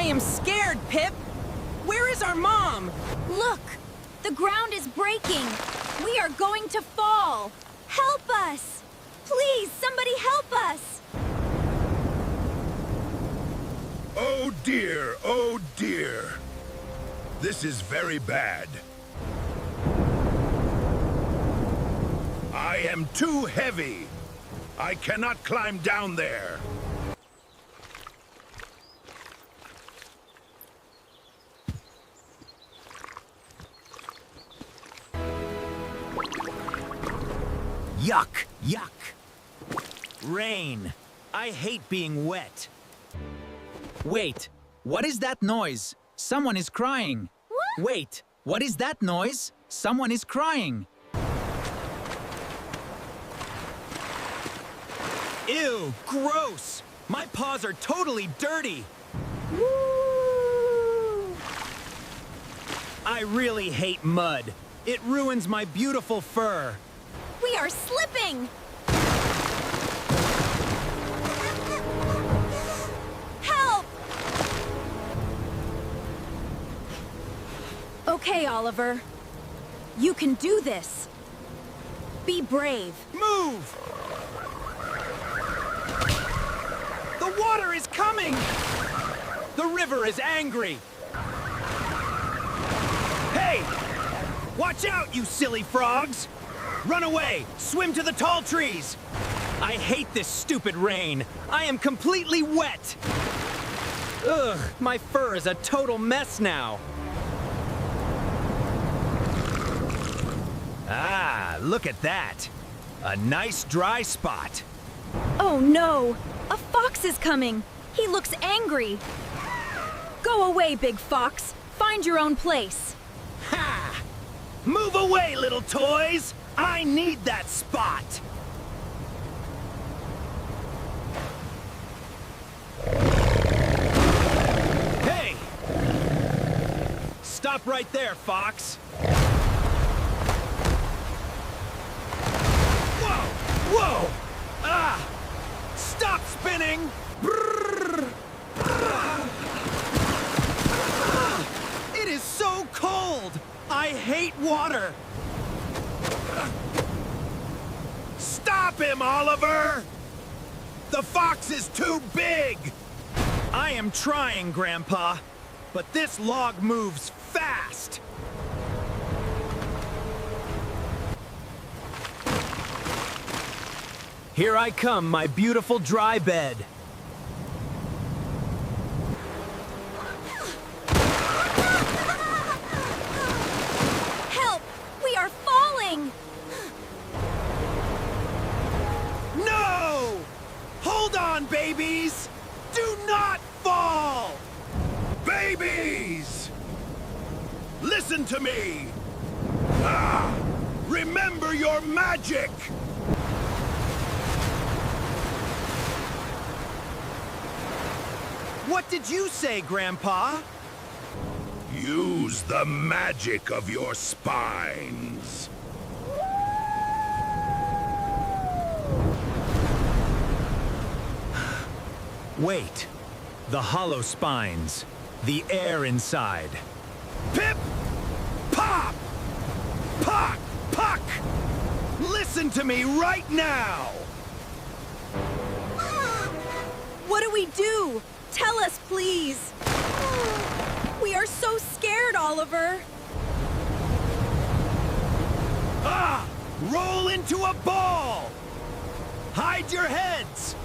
am scared, Pip! Where is our mom? Look! The ground is breaking! We are going to fall! Help us! Please, somebody help us! Oh dear, oh dear. This is very bad. I am too heavy. I cannot climb down there. Yuck! Yuck! Rain. I hate being wet. Wait, what is that noise? Someone is crying. What? Wait, what is that noise? Someone is crying. Ew, gross! My paws are totally dirty. Woo! I really hate mud. It ruins my beautiful fur. We are slipping! Help! Okay, Oliver. You can do this. Be brave. Move! The water is coming! The river is angry! Hey! Watch out, you silly frogs! Run away! Swim to the tall trees! I hate this stupid rain! I am completely wet! Ugh, my fur is a total mess now! Ah, look at that! A nice dry spot! Oh no! A fox is coming! He looks angry! Go away, big fox! Find your own place! Ha! Move away, little toys! I need that spot! Hey! Stop right there, Fox! Whoa! Whoa! Ah! Stop spinning! Brrr. Ah. It is so cold! I hate water! Stop him, Oliver! The fox is too big! I am trying, Grandpa, but this log moves fast! Here I come, my beautiful dry bed. Help! We are falling! No! Hold on, babies! Do not fall! Babies! Listen to me! Ah! Remember your magic! What did you say, Grandpa? Use the magic of your spines. Wait. The hollow spines. The air inside. Pip! Pop! Pock! Puck! Listen to me right now! What do we do? Tell us, please! We are so scared, Oliver! Ah! Roll into a ball! Hide your heads!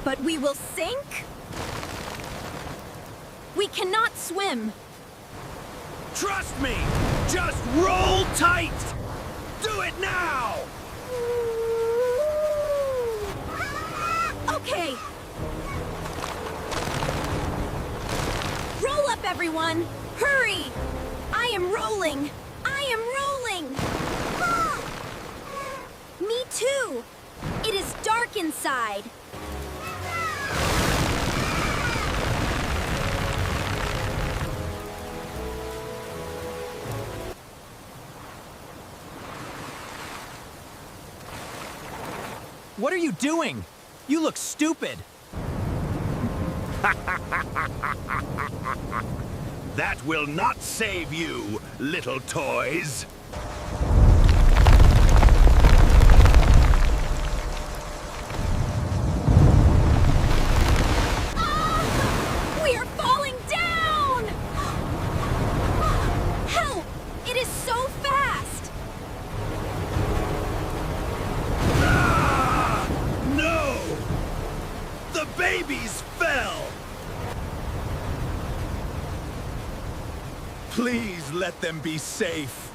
But we will sink? We cannot swim! Trust me! Just roll tight! Do it now! Okay! Roll up, everyone! Hurry! I am rolling! I am rolling! Me too! It is dark inside! What are you doing? You look stupid. That will not save you, little toys. We are falling down! Help! It is so fast! No! The babies fell! Please let them be safe.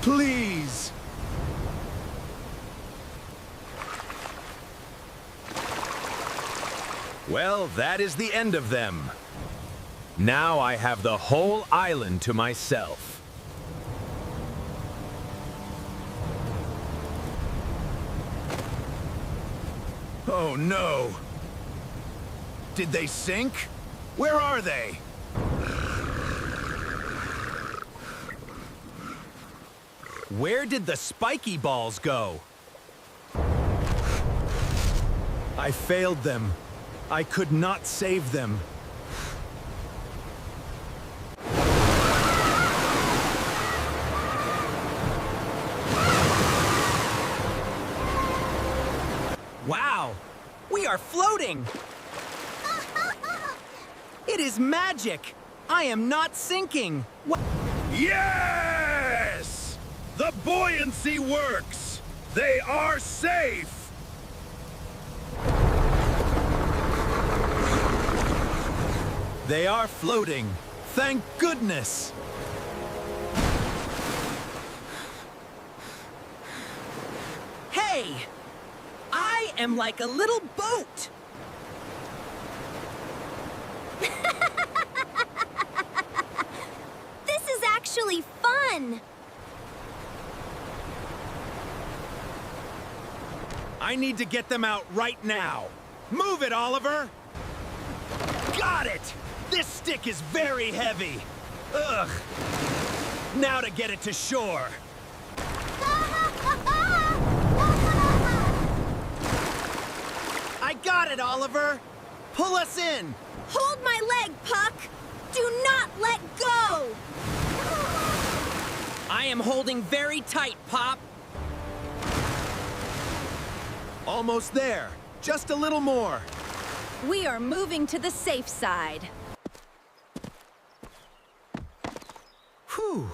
Please. Well, that is the end of them. Now I have the whole island to myself. Oh no! Did they sink? Where are they? Where did the spiky balls go? I failed them. I could not save them. Wow! We are floating! It is magic! I am not sinking! Yes! The buoyancy works! They are safe! They are floating. Thank goodness! Hey! I am like a little boat! This is actually fun! I need to get them out right now. Move it, Oliver! Got it! This stick is very heavy. Ugh. Now to get it to shore. I got it, Oliver! Pull us in! Hold my leg, Puck! Do not let go! I am holding very tight, Pop. Almost there. Just a little more. We are moving to the safe side. Whew.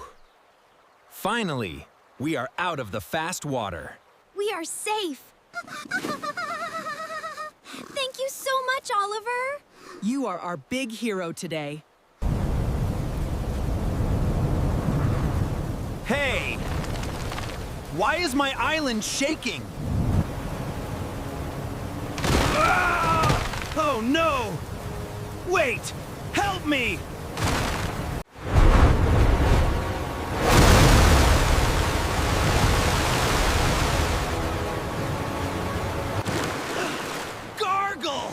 Finally, we are out of the fast water. We are safe. Thank you so much, Oliver. You are our big hero today. Hey! Why is my island shaking? Ah! Oh no! Wait! Help me! Gargle!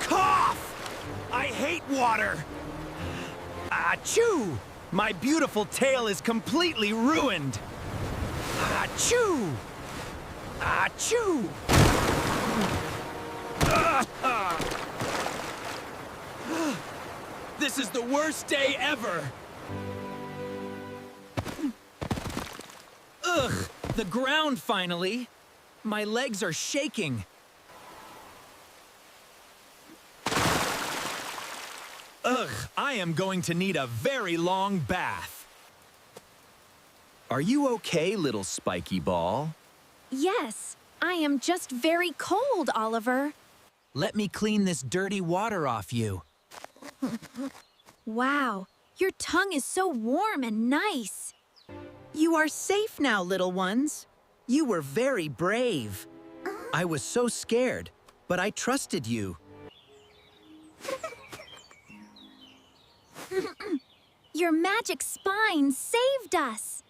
Cough! I hate water! Achoo! My beautiful tail is completely ruined! Achoo! Achoo! This is the worst day ever! Ugh! The ground finally! My legs are shaking. Ugh, I am going to need a very long bath. Are you okay, little spiky ball? Yes, I am just very cold, Oliver. Let me clean this dirty water off you. Wow, your tongue is so warm and nice. You are safe now, little ones. You were very brave. I was so scared, but I trusted you. Your magic spine saved us.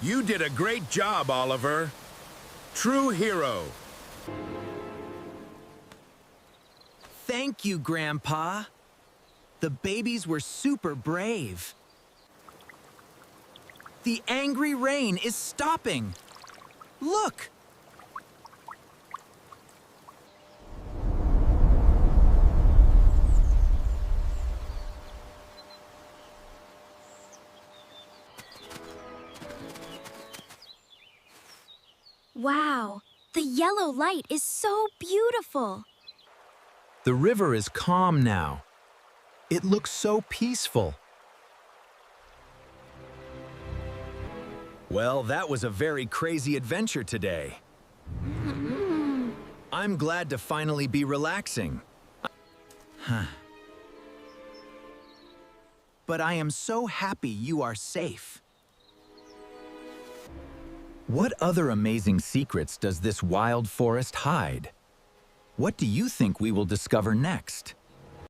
You did a great job, Oliver. True hero. Thank you, Grandpa. The babies were super brave. The angry rain is stopping. Look, Wow, the yellow light is so beautiful. The river is calm now. It looks so peaceful. Well, that was a very crazy adventure today. I'm glad to finally be relaxing. But I am so happy you are safe. What other amazing secrets does this wild forest hide? What do you think we will discover next?